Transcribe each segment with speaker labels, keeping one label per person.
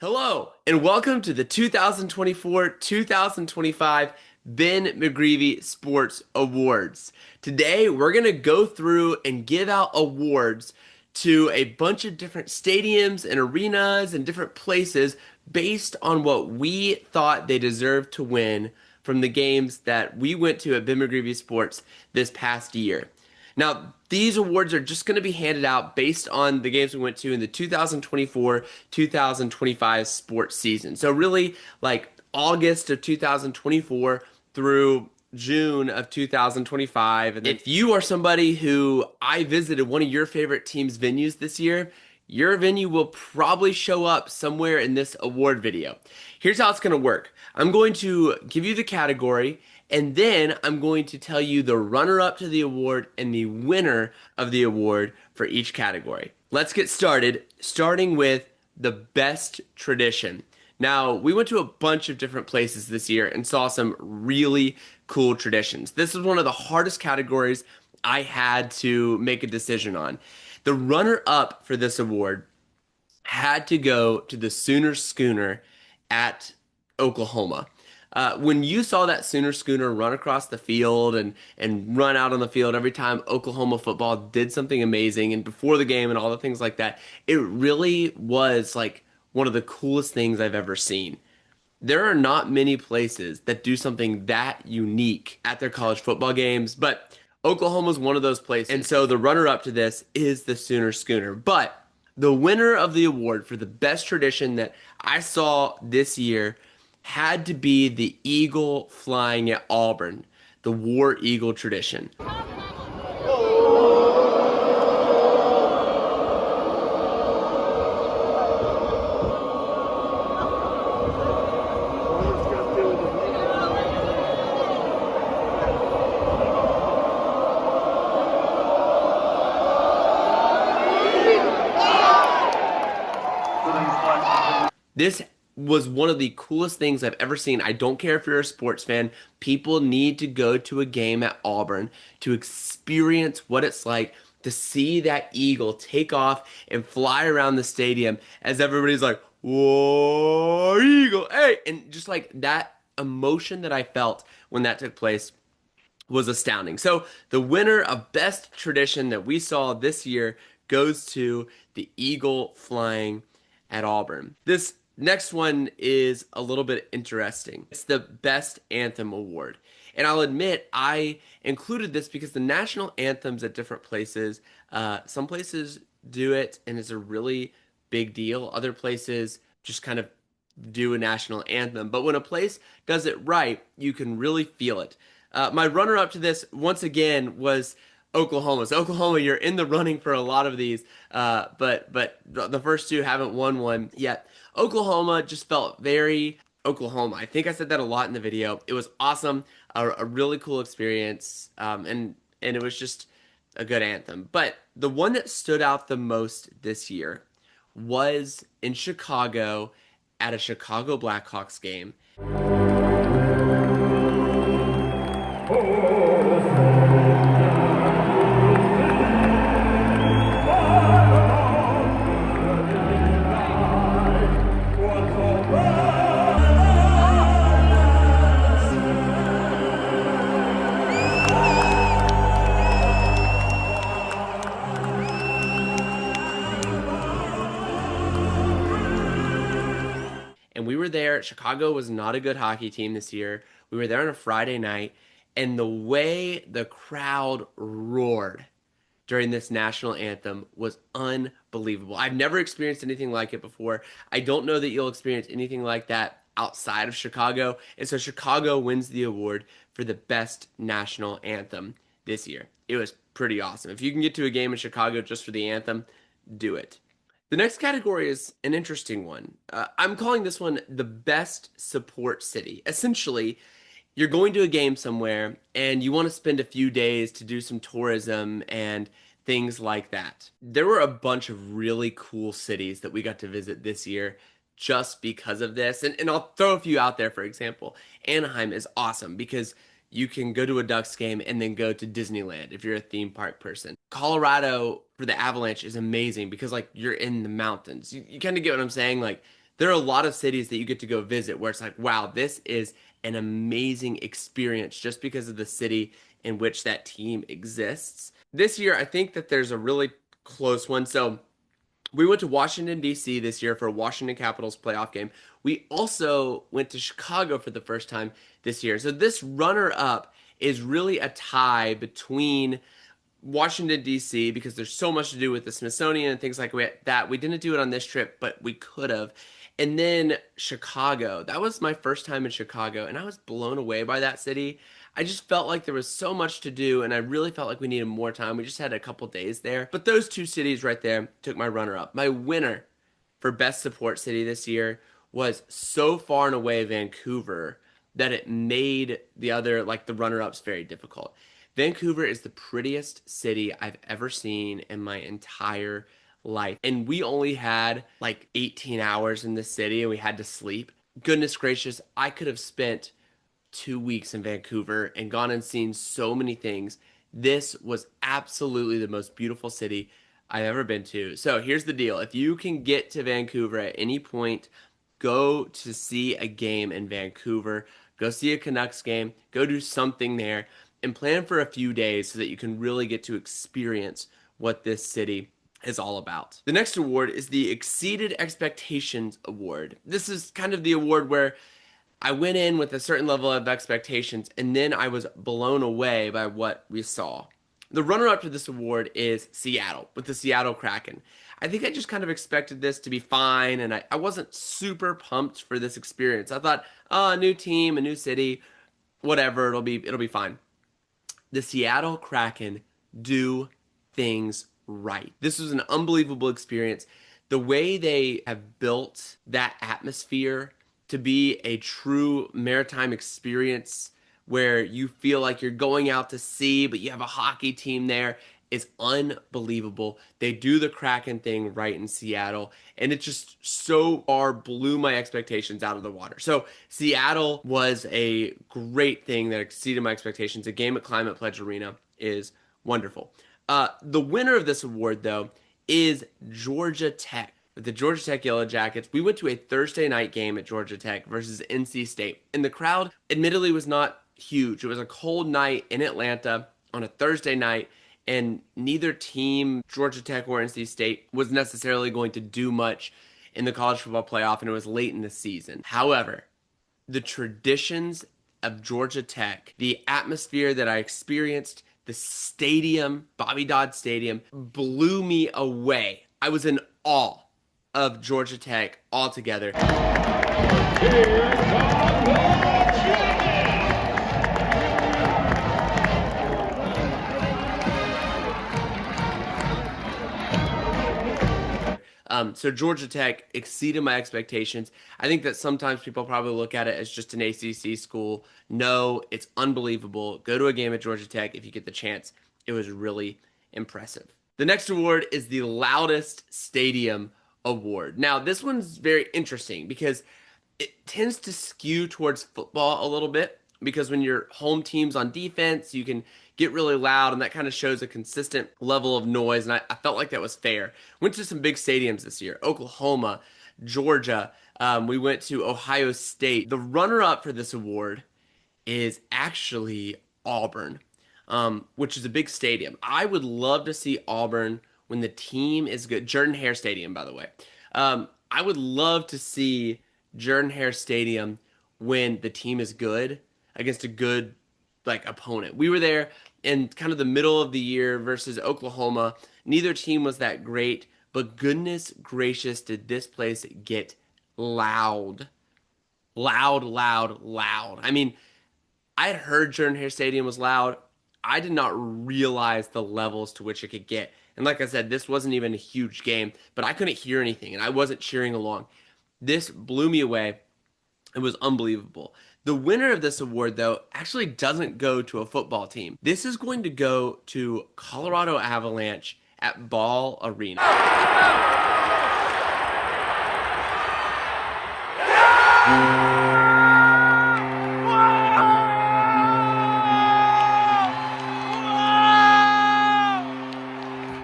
Speaker 1: Hello, and welcome to the 2024-2025 Ben McGreevy Sports Awards. Today, we're going to go through and give out awards to a bunch of different stadiums and arenas and different places based on what we thought they deserved to win from the games that we went to at Ben McGreevy Sports this past year. Now, these awards are just going to be handed out based on the games we went to in the 2024-2025 sports season. So really like August of 2024 through June of 2025. And if you are somebody who I visited one of your favorite team's venues this year, your venue will probably show up somewhere in this award video. Here's how it's going to work. I'm going to give you the category, and then I'm going to tell you the runner-up to the award and the winner of the award for each category. Let's get started, starting with the best tradition. Now, we went to a bunch of different places this year and saw some really cool traditions. This is one of the hardest categories I had to make a decision on. The runner-up for this award had to go to the Sooner Schooner at Oklahoma. When you saw that Sooner Schooner run across the field and run out on the field every time Oklahoma football did something amazing and before the game and all the things like that, it really was like one of the coolest things I've ever seen. There are not many places that do something that unique at their college football games, but Oklahoma's one of those places. And so the runner-up to this is the Sooner Schooner. But the winner of the award for the best tradition that I saw this year had to be the eagle flying at Auburn, the War Eagle tradition. This was one of the coolest things I've ever seen. I don't care if you're a sports fan. People need to go to a game at Auburn to experience what it's like to see that eagle take off and fly around the stadium as everybody's like, "Whoa, eagle, hey!" And just like that emotion that I felt when that took place was astounding. So the winner of best tradition that we saw this year goes to the eagle flying at Auburn. This next one is a little bit interesting. It's the Best Anthem Award. And I'll admit, I included this because the national anthems at different places, some places do it and it's a really big deal. Other places just kind of do a national anthem. But when a place does it right, you can really feel it. My runner-up to this, once again, was Oklahoma. So Oklahoma, you're in the running for a lot of these, but the first two haven't won one yet. Oklahoma just felt very Oklahoma. I think I said that a lot in the video. It was awesome, a really cool experience, and it was just a good anthem. But the one that stood out the most this year was in Chicago at a Chicago Blackhawks game. And we were there. Chicago was not a good hockey team this year. We were there on a Friday night, and the way the crowd roared during this national anthem was unbelievable. I've never experienced anything like it before. I don't know that you'll experience anything like that outside of Chicago. And so Chicago wins the award for the best national anthem this year. It was pretty awesome. If you can get to a game in Chicago just for the anthem, do it. The next category is an interesting one. I'm calling this one the best support city. Essentially, you're going to a game somewhere and you want to spend a few days to do some tourism and things like that. There were a bunch of really cool cities that we got to visit this year just because of this. And I'll throw a few out there, for example. Anaheim is awesome because you can go to a Ducks game and then go to Disneyland if you're a theme park person. Colorado for the Avalanche is amazing because like you're in the mountains. You kind of get what I'm saying? Like there are a lot of cities that you get to go visit where it's like, wow, this is an amazing experience just because of the city in which that team exists. This year, I think that there's a really close one. So we went to Washington, D.C. this year for a Washington Capitals playoff game. We also went to Chicago for the first time this year. So this runner up is really a tie between Washington, D.C., because there's so much to do with the Smithsonian and things like that. We didn't do it on this trip, but we could have. And then Chicago. That was my first time in Chicago, and I was blown away by that city. I just felt like there was so much to do, and I really felt like we needed more time. We just had a couple days there. But those two cities right there took my runner up. My winner for best support city this year was so far and away Vancouver that it made the other, like the runner-ups, very difficult. Vancouver is the prettiest city I've ever seen in my entire life. And we only had like 18 hours in the city and we had to sleep. Goodness gracious, I could have spent 2 weeks in Vancouver and gone and seen so many things. This was absolutely the most beautiful city I've ever been to. So here's the deal. If you can get to Vancouver at any point, go to see a game in Vancouver. Go see a Canucks game. Go do something there and plan for a few days so that you can really get to experience what this city is all about. The next award is the Exceeded Expectations Award. This is kind of the award where I went in with a certain level of expectations and then I was blown away by what we saw. The runner-up to this award is Seattle, with the Seattle Kraken. I think I just kind of expected this to be fine, and I wasn't super pumped for this experience. I thought, oh, a new team, a new city, whatever, it'll be fine. The Seattle Kraken do things right. This was an unbelievable experience. The way they have built that atmosphere to be a true maritime experience where you feel like you're going out to sea, but you have a hockey team there is unbelievable. They do the Kraken thing right in Seattle, and it just so far blew my expectations out of the water. So Seattle was a great thing that exceeded my expectations. A game at Climate Pledge Arena is wonderful. The winner of this award, though, is Georgia Tech. With the Georgia Tech Yellow Jackets, we went to a Thursday night game at Georgia Tech versus NC State. And the crowd, admittedly, was not huge. It was a cold night in Atlanta on a Thursday night, and neither team, Georgia Tech or NC State, was necessarily going to do much in the college football playoff, and it was late in the season. However, the traditions of Georgia Tech, the atmosphere that I experienced, the stadium, Bobby Dodd Stadium, blew me away. I was in awe of Georgia Tech altogether. So Georgia Tech exceeded my expectations. I think that sometimes people probably look at it as just an ACC school. No, it's unbelievable. Go to a game at Georgia Tech if you get the chance. It was really impressive. The next award is the Loudest Stadium Award. Now, this one's very interesting because it tends to skew towards football a little bit, because when your home team's on defense, you can get really loud, and that kind of shows a consistent level of noise, and I felt like that was fair. Went to some big stadiums this year: Oklahoma, Georgia. We went to Ohio State. The runner-up for this award is actually Auburn, which is a big stadium. I would love to see Auburn when the team is good. Jordan-Hare Stadium, by the way. I would love to see Jordan-Hare Stadium when the team is good against a good opponent. We were there in kind of the middle of the year versus Oklahoma. Neither team was that great, but goodness gracious, did this place get loud. Loud, loud, loud. I mean, I had heard Jordan-Hare Stadium was loud. I did not realize the levels to which it could get. And like I said, this wasn't even a huge game, but I couldn't hear anything, and I wasn't cheering along. This blew me away. It was unbelievable. The winner of this award, though, actually doesn't go to a football team. This is going to go to Colorado Avalanche at Ball Arena.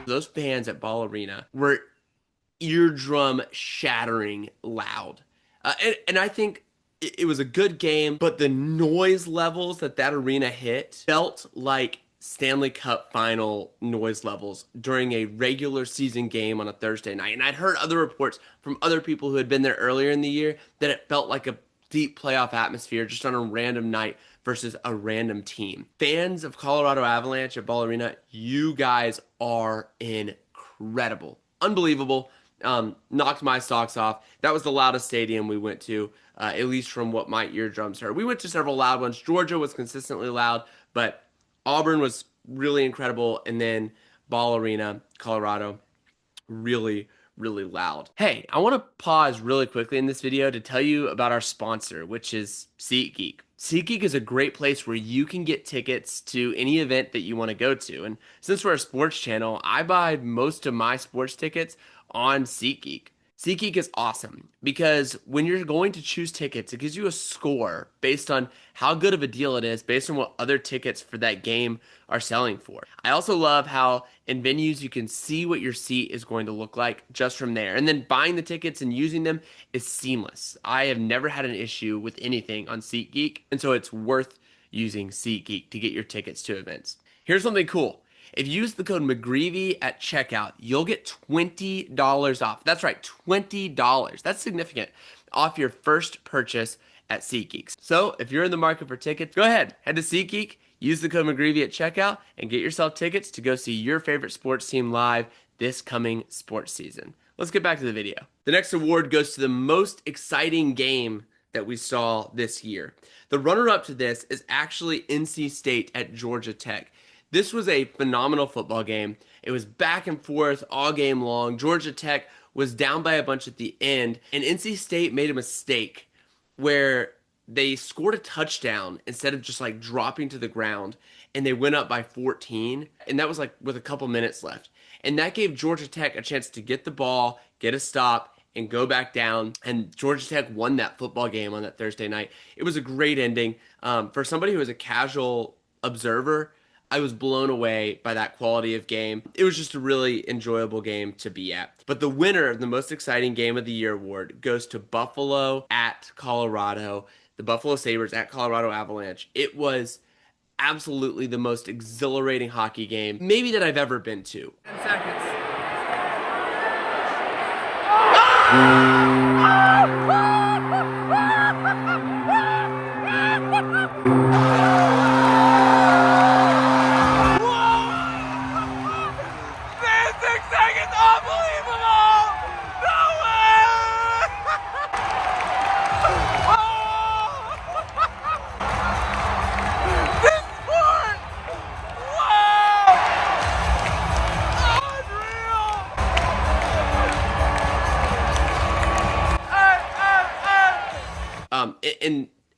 Speaker 1: Those fans at Ball Arena were eardrum shattering loud. And I think it was a good game, but the noise levels that arena hit felt like Stanley Cup final noise levels during a regular season game on a Thursday night. And I'd heard other reports from other people who had been there earlier in the year that it felt like a deep playoff atmosphere just on a random night versus a random team. Fans of Colorado Avalanche at Ball Arena, you guys are incredible. Unbelievable. Knocked my socks off. That was the loudest stadium we went to, at least from what my eardrums heard. We went to several loud ones. Georgia was consistently loud, but Auburn was really incredible. And then Ball Arena, Colorado, really, really loud. Hey, I want to pause really quickly in this video to tell you about our sponsor, which is SeatGeek. SeatGeek is a great place where you can get tickets to any event that you want to go to. And since we're a sports channel, I buy most of my sports tickets on SeatGeek. SeatGeek is awesome because when you're going to choose tickets, it gives you a score based on how good of a deal it is, based on what other tickets for that game are selling for. I also love how in venues you can see what your seat is going to look like just from there. And then buying the tickets and using them is seamless. I have never had an issue with anything on SeatGeek, and so it's worth using SeatGeek to get your tickets to events. Here's something cool. If you use the code McGreevy at checkout, you'll get $20 off. That's right, $20. That's significant off your first purchase at SeatGeek. So if you're in the market for tickets, go ahead, head to SeatGeek, use the code McGreevy at checkout, and get yourself tickets to go see your favorite sports team live this coming sports season. Let's get back to the video. The next award goes to the most exciting game that we saw this year. The runner-up to this is actually NC State at Georgia Tech. This was a phenomenal football game. It was back and forth all game long. Georgia Tech was down by a bunch at the end, and NC State made a mistake where they scored a touchdown instead of just like dropping to the ground, and they went up by 14, and that was like with a couple minutes left. And that gave Georgia Tech a chance to get the ball, get a stop, and go back down, and Georgia Tech won that football game on that Thursday night. It was a great ending. For somebody who was a casual observer, I was blown away by that quality of game. It was just a really enjoyable game to be at. But the winner of the most exciting game of the year award goes to Buffalo at Colorado, the Buffalo Sabres at Colorado Avalanche. It was absolutely the most exhilarating hockey game maybe that I've ever been to. 10 seconds.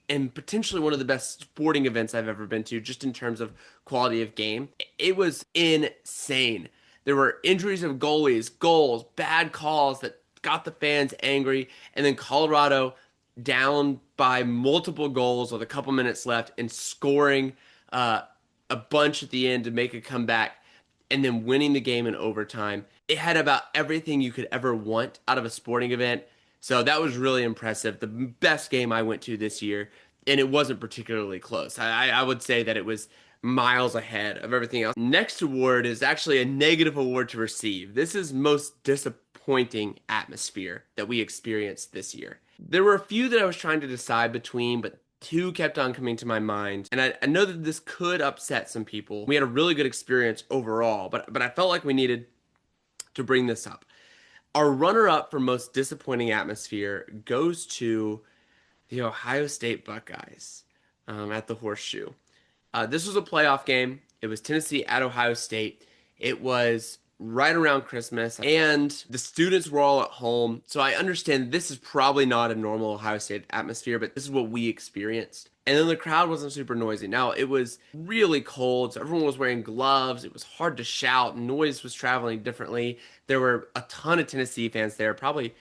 Speaker 1: And potentially one of the best sporting events I've ever been to, just in terms of quality of game. It was insane. There were injuries of goalies, goals, bad calls that got the fans angry, and then Colorado down by multiple goals with a couple minutes left and scoring a bunch at the end to make a comeback, and then winning the game in overtime. It had about everything you could ever want out of a sporting event. So that was really impressive. The best game I went to this year, and it wasn't particularly close. I would say that it was miles ahead of everything else. Next award is actually a negative award to receive. This is most disappointing atmosphere that we experienced this year. There were a few that I was trying to decide between, but two kept on coming to my mind. And I know that this could upset some people. We had a really good experience overall, but I felt like we needed to bring this up. Our runner-up for most disappointing atmosphere goes to the Ohio State Buckeyes at the Horseshoe. This was a playoff game. It was Tennessee at Ohio State. It was right around Christmas, and the students were all at home. So I understand this is probably not a normal Ohio State atmosphere, but this is what we experienced. And then the crowd wasn't super noisy. Now, it was really cold, so everyone was wearing gloves. It was hard to shout. Noise was traveling differently. There were a ton of Tennessee fans there. Probably, I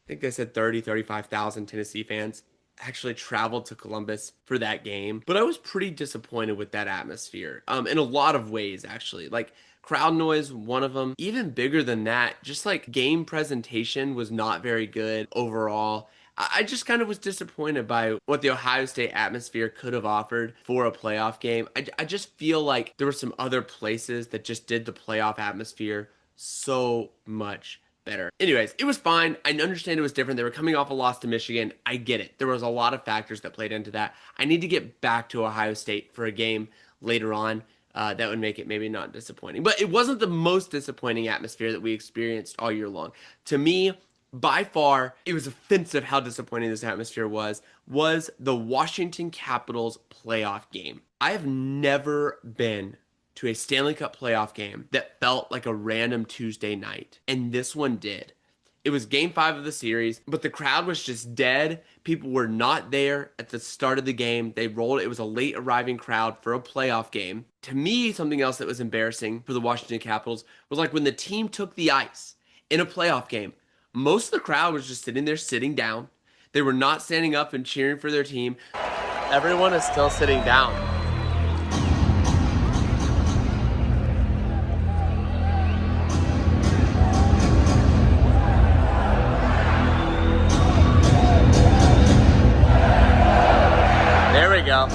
Speaker 1: think they said 30, 35,000 Tennessee fans actually traveled to Columbus for that game. But I was pretty disappointed with that atmosphere in a lot of ways, actually. Like, Crowd noise, one of them. Even bigger than that, just like game presentation was not very good overall. I just kind of was disappointed by what the Ohio State atmosphere could have offered for a playoff game. I just feel like there were some other places that just did the playoff atmosphere so much better. Anyways, it was fine. I understand it was different. They were coming off a loss to Michigan. I get it. There was a lot of factors that played into that. I need to get back to Ohio State for a game later on. That would make it maybe not disappointing. But it wasn't the most disappointing atmosphere that we experienced all year long. To me, by far, it was offensive how disappointing this atmosphere was the Washington Capitals playoff game. I have never been to a Stanley Cup playoff game that felt like a random Tuesday night, and this one did. It was game 5 of the series, but the crowd was just dead. People were not there at the start of the game. They rolled. It was a late arriving crowd for a playoff game. To me, something else that was embarrassing for the Washington Capitals was like when the team took the ice in a playoff game, most of the crowd was just sitting there, sitting down. They were not standing up and cheering for their team. Everyone is still sitting down. There we go.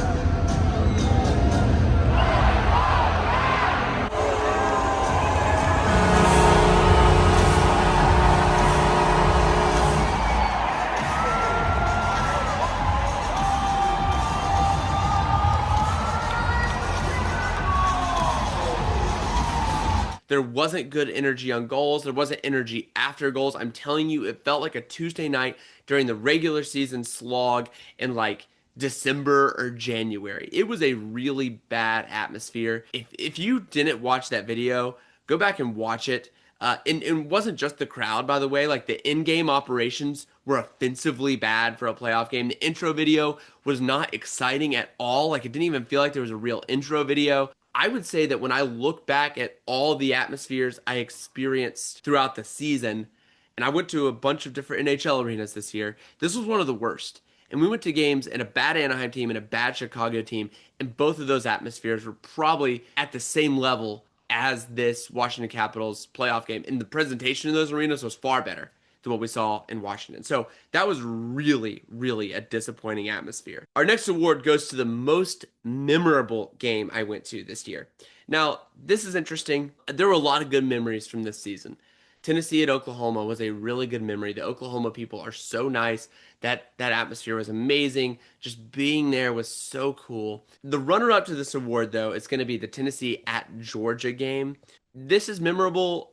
Speaker 1: There wasn't good energy on goals. There wasn't energy after goals. I'm telling you, it felt like a Tuesday night during the regular season slog in like December or January. It was a really bad atmosphere. If you didn't watch that video, go back and watch it. And it wasn't just the crowd, by the way. Like the in-game operations were offensively bad for a playoff game. The intro video was not exciting at all. Like it didn't even feel like there was a real intro video. I would say that when I look back at all the atmospheres I experienced throughout the season, and I went to a bunch of different NHL arenas this year, this was one of the worst. And we went to games and a bad Anaheim team and a bad Chicago team, and both of those atmospheres were probably at the same level as this Washington Capitals playoff game. And the presentation in those arenas was far better than what we saw in Washington. So that was really, really a disappointing atmosphere. Our next award goes to the most memorable game I went to this year. Now, this is interesting. There were a lot of good memories from this season. Tennessee at Oklahoma was a really good memory. The Oklahoma people are so nice. That atmosphere was amazing. Just being there was so cool. The runner-up to this award, though, is going to be the Tennessee at Georgia game. This is memorable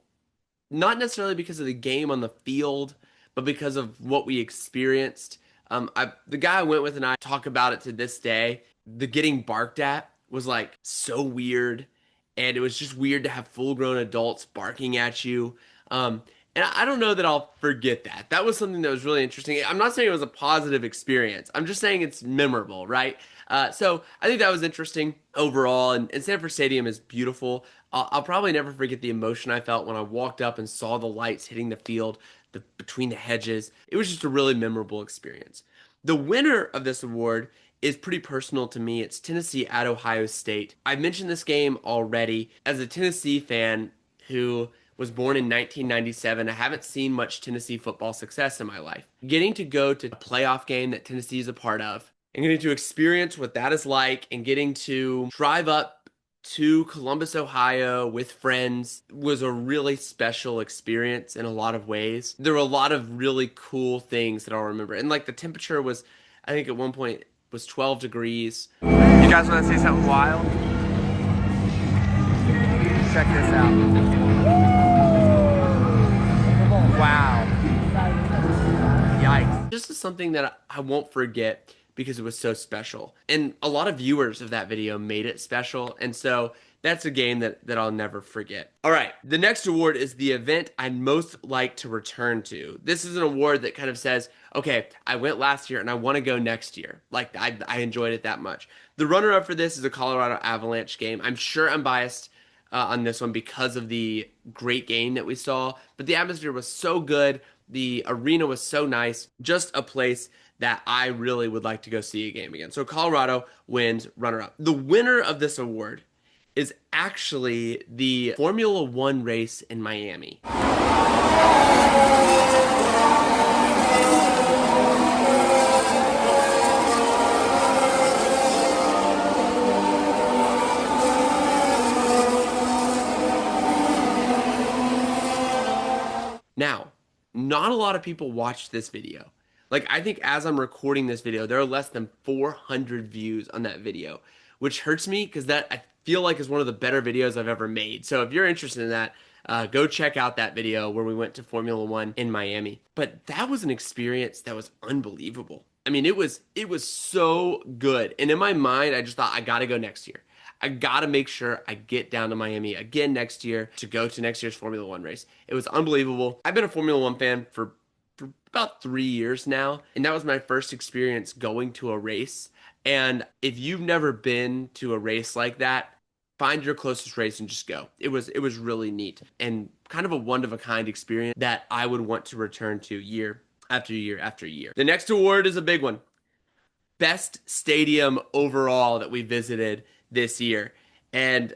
Speaker 1: not necessarily because of the game on the field, but because of what we experienced. The guy I went with and I talk about it to this day. The getting barked at was like so weird, and it was just weird to have full-grown adults barking at you. And I don't know that I'll forget that. That was something that was really interesting. I'm not saying it was a positive experience. I'm just saying it's memorable, right? So I think that was interesting overall. And Sanford Stadium is beautiful. I'll probably never forget the emotion I felt when I walked up and saw the lights hitting the field between the hedges. It was just a really memorable experience. The winner of this award is pretty personal to me. It's Tennessee at Ohio State. I've mentioned this game already. As a Tennessee fan who was born in 1997. I haven't seen much Tennessee football success in my life. Getting to go to a playoff game that Tennessee is a part of and getting to experience what that is like and getting to drive up to Columbus, Ohio with friends was a really special experience in a lot of ways. There were a lot of really cool things that I'll remember. And like the temperature was, I think at one point was 12 degrees. You guys want to see something wild? Check this out. Wow. Yikes. This is something that I won't forget because it was so special. And a lot of viewers of that video made it special. And so that's a game that I'll never forget. All right. The next award is the event I'd most like to return to. This is an award that kind of says, okay, I went last year and I want to go next year. Like I enjoyed it that much. The runner-up for this is a Colorado Avalanche game. I'm sure I'm biased on this one because of the great game that we saw, but the atmosphere was so good. The arena was so nice. Just a place that I really would like to go see a game again. So Colorado wins runner-up. The winner of this award is actually the Formula One race in Miami. Now, not a lot of people watched this video. Like, I think as I'm recording this video, there are less than 400 views on that video, which hurts me because that I feel like is one of the better videos I've ever made. So if you're interested in that, go check out that video where we went to Formula One in Miami. But that was an experience that was unbelievable. I mean, it was so good. And in my mind, I just thought I gotta go next year. I gotta make sure I get down to Miami again next year to go to next year's Formula One race. It was unbelievable. I've been a Formula One fan for about 3 years now, and that was my first experience going to a race. And if you've never been to a race like that, find your closest race and just go. It was really neat and kind of a one-of-a-kind experience that I would want to return to year after year after year. The next award is a big one. Best stadium overall that we visited this year. And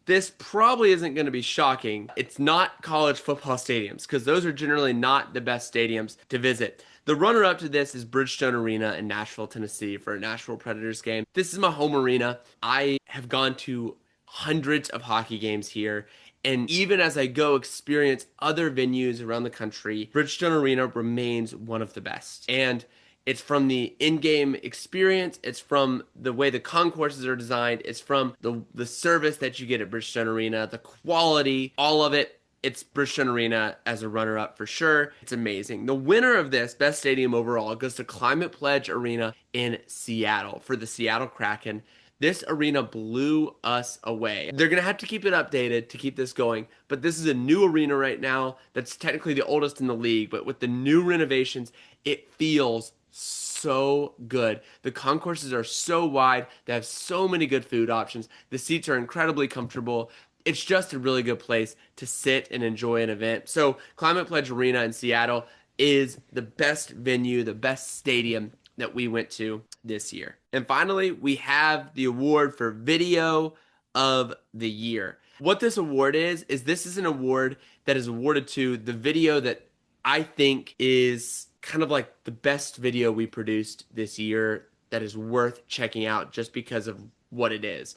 Speaker 1: this probably isn't going to be shocking. It's not college football stadiums because those are generally not the best stadiums to visit. The runner-up to this is Bridgestone Arena in Nashville, Tennessee for a Nashville Predators game. This is my home arena. I have gone to hundreds of hockey games here. And even as I go experience other venues around the country, Bridgestone Arena remains one of the best. And it's from the in-game experience. It's from the way the concourses are designed. It's from the service that you get at Bridgestone Arena, the quality, all of it. It's Bridgestone Arena as a runner-up for sure. It's amazing. The winner of this, best stadium overall, goes to Climate Pledge Arena in Seattle for the Seattle Kraken. This arena blew us away. They're going to have to keep it updated to keep this going, but this is a new arena right now that's technically the oldest in the league, but with the new renovations, it feels so good. The concourses are so wide. They have so many good food options. The seats are incredibly comfortable. It's just a really good place to sit and enjoy an event. So Climate Pledge Arena in Seattle is the best venue, the best stadium that we went to this year. And finally, we have the award for Video of the Year. What this award is this is an award that is awarded to the video that I think is kind of like the best video we produced this year that is worth checking out just because of what it is.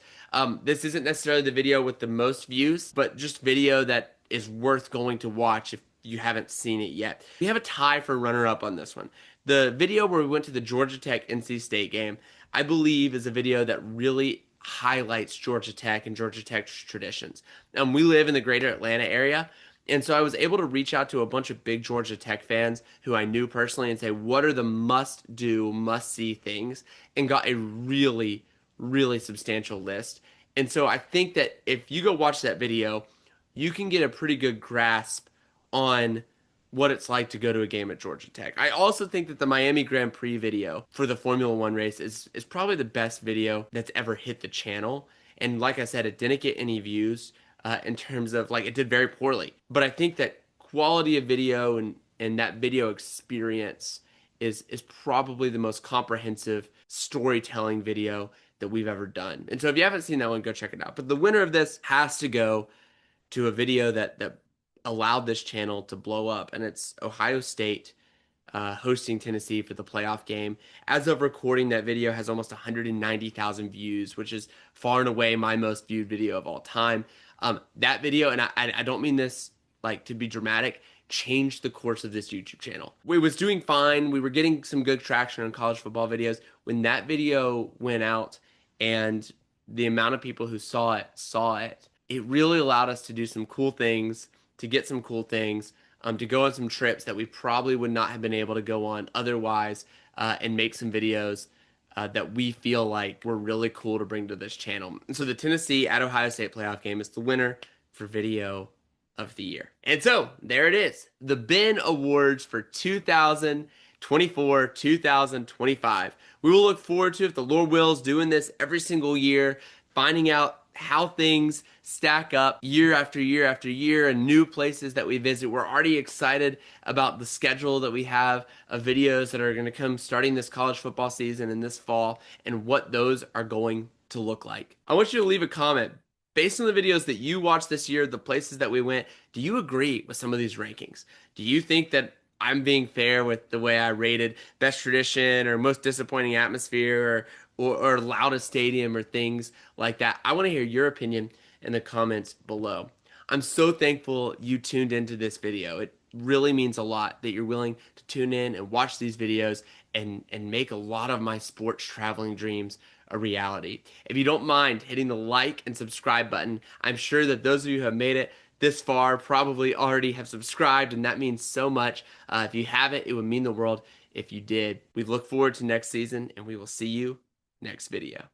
Speaker 1: This isn't necessarily the video with the most views, but just video that is worth going to watch if you haven't seen it yet. We have a tie for runner-up on this one. The video where we went to the Georgia Tech NC State game, I believe is a video that really highlights Georgia Tech and Georgia Tech's traditions. We live in the greater Atlanta area, and so I was able to reach out to a bunch of big Georgia Tech fans who I knew personally and say, what are the must-do, must-see things? And got a really, really substantial list. And so I think that if you go watch that video, you can get a pretty good grasp on what it's like to go to a game at Georgia Tech. I also think that the Miami Grand Prix video for the Formula One race is probably the best video that's ever hit the channel. And like I said, it didn't get any views in terms of, like, it did very poorly. But I think that quality of video and that video experience is probably the most comprehensive storytelling video that we've ever done. And so if you haven't seen that one, go check it out. But the winner of this has to go to a video that allowed this channel to blow up, and it's Ohio State hosting Tennessee for the playoff game. As of recording, that video has almost 190,000 views, which is far and away my most viewed video of all time. That video, and I don't mean this like to be dramatic, changed the course of this YouTube channel. We was doing fine. We were getting some good traction on college football videos. When that video went out and the amount of people who saw it, it really allowed us to do some cool things, to get some cool things, to go on some trips that we probably would not have been able to go on otherwise, and make some videos that we feel like were really cool to bring to this channel. And so the Tennessee at Ohio State playoff game is the winner for Video of the Year. And so there it is, the Ben Awards for 2024, 2025. We will look forward to, if the Lord wills, doing this every single year, finding out how things stack up year after year after year and new places that we visit. We're already excited about the schedule that we have of videos that are going to come starting this college football season and this fall, and what those are going to look like. I want you to leave a comment Based on the videos that you watched this year, the places that we went, do you agree with some of these rankings? Do you think that I'm being fair with the way I rated best tradition or most disappointing atmosphere or loudest stadium or things like that? I want to hear your opinion in the comments below. I'm so thankful you tuned into this video. It really means a lot that you're willing to tune in and watch these videos and make a lot of my sports traveling dreams a reality. If you don't mind hitting the like and subscribe button, I'm sure that those of you who have made it this far probably already have subscribed, and that means so much. If you haven't, it would mean the world if you did. We look forward to next season, and we will see you next video.